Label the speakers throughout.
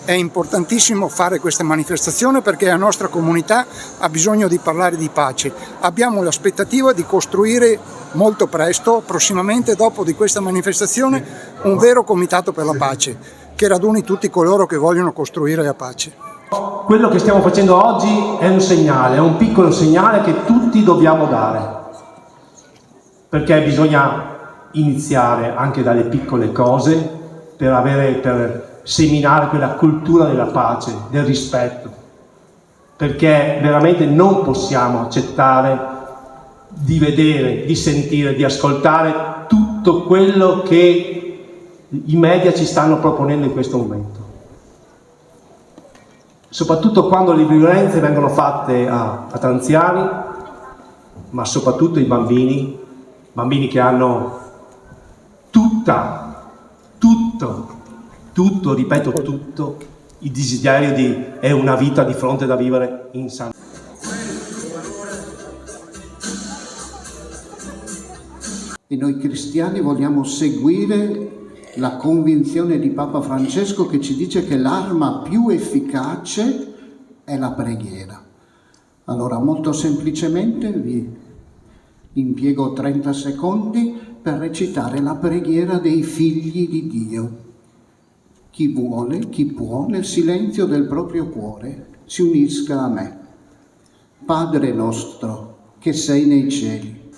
Speaker 1: È importantissimo fare queste manifestazioni perché la nostra comunità ha bisogno di parlare di pace. Abbiamo l'aspettativa di costruire molto presto, prossimamente dopo di questa manifestazione, un vero comitato per la pace che raduni tutti coloro che vogliono costruire la pace.
Speaker 2: Quello che stiamo facendo oggi è un segnale, è un piccolo segnale che tutti dobbiamo dare, perché bisogna iniziare anche dalle piccole cose per seminare quella cultura della pace, del rispetto, perché veramente non possiamo accettare di vedere, di sentire, di ascoltare tutto quello che i media ci stanno proponendo in questo momento. Soprattutto quando le violenze vengono fatte ad anziani, ma soprattutto ai bambini che hanno tutto, ripeto tutto, il desiderio è una vita di fronte da vivere in santità.
Speaker 3: E noi cristiani vogliamo seguire la convinzione di Papa Francesco che ci dice che l'arma più efficace è la preghiera. Allora, molto semplicemente vi impiego 30 secondi per recitare la preghiera dei figli di Dio. Chi vuole, chi può, nel silenzio del proprio cuore, si unisca a me. Padre nostro, che sei nei cieli.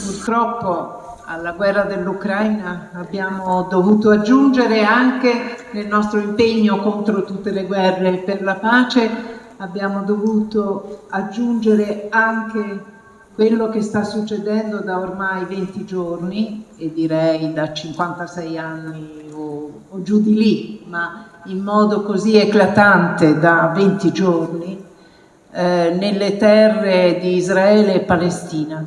Speaker 4: Purtroppo alla guerra dell'Ucraina abbiamo dovuto aggiungere anche nel nostro impegno contro tutte le guerre per la pace, abbiamo dovuto aggiungere anche quello che sta succedendo da ormai 20 giorni e direi da 56 anni o giù di lì, ma in modo così eclatante da 20 giorni nelle terre di Israele e Palestina.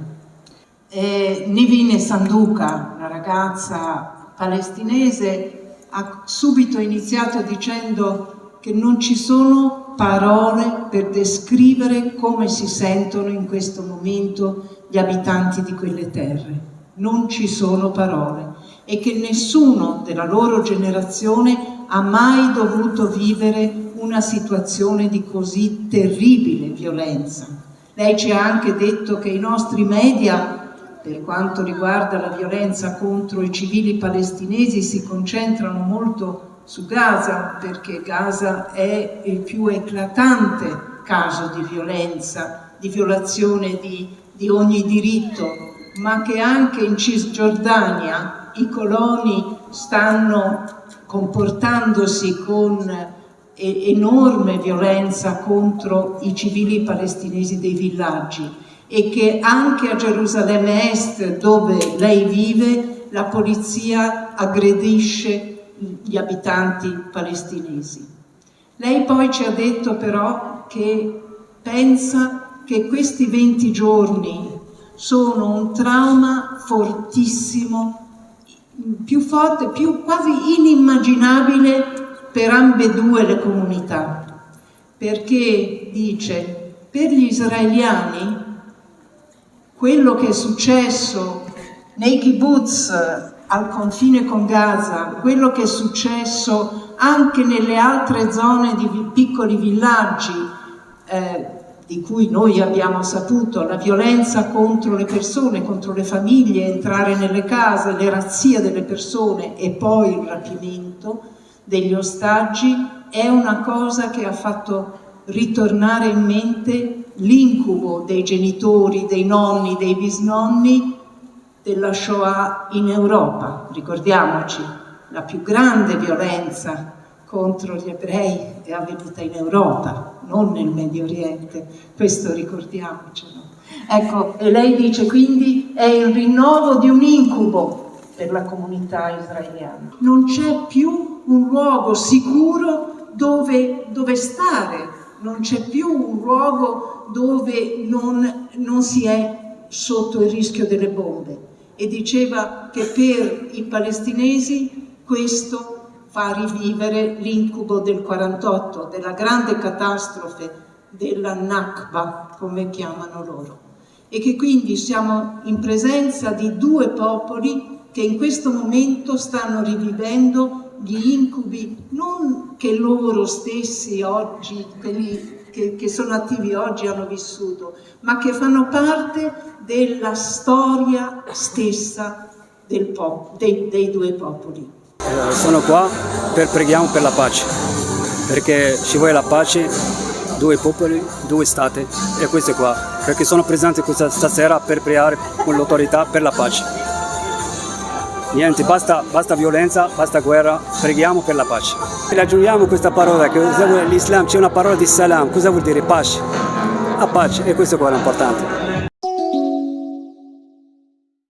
Speaker 4: Nivine Sanduka, una ragazza palestinese, ha subito iniziato dicendo che non ci sono parole per descrivere come si sentono in questo momento gli abitanti di quelle terre. Non ci sono parole e che nessuno della loro generazione ha mai dovuto vivere una situazione di così terribile violenza. Lei ci ha anche detto che i nostri media, per quanto riguarda la violenza contro i civili palestinesi, si concentrano molto su Gaza, perché Gaza è il più eclatante caso di violenza, di violazione di ogni diritto, ma che anche in Cisgiordania i coloni stanno comportandosi con enorme violenza contro i civili palestinesi dei villaggi, e che anche a Gerusalemme Est, dove lei vive, la polizia aggredisce gli abitanti palestinesi. Lei poi ci ha detto però che pensa che questi 20 giorni sono un trauma fortissimo, più forte, più quasi inimmaginabile per ambedue le comunità, perché dice, per gli israeliani quello che è successo nei kibbutz al confine con Gaza, quello che è successo anche nelle altre zone di piccoli villaggi di cui noi abbiamo saputo, la violenza contro le persone, contro le famiglie, entrare nelle case, le razzie delle persone e poi il rapimento degli ostaggi, è una cosa che ha fatto ritornare in mente l'incubo dei genitori, dei nonni, dei bisnonni della Shoah in Europa. Ricordiamoci, la più grande violenza contro gli ebrei è avvenuta in Europa, non nel Medio Oriente, questo ricordiamocelo. Ecco, e lei dice quindi è il rinnovo di un incubo per la comunità israeliana. Non c'è più un luogo sicuro dove stare, non c'è più un luogo dove non si è sotto il rischio delle bombe. E diceva che per i palestinesi questo fa rivivere l'incubo del 48, della grande catastrofe, della Nakba, come chiamano loro. E che quindi siamo in presenza di due popoli che in questo momento stanno rivivendo gli incubi non che loro stessi oggi, quelli che sono attivi oggi, hanno vissuto, ma che fanno parte della storia stessa dei due popoli.
Speaker 5: Sono qua per preghiamo per la pace, perché ci vuole la pace, due popoli, due stati, e questo è qua, perché sono presente questa stasera per pregare con l'autorità per la pace. Niente, basta violenza, basta guerra, preghiamo per la pace. E aggiungiamo questa parola, che l'Islam c'è una parola di salam, cosa vuol dire? Pace. La pace, e questo qua è importante.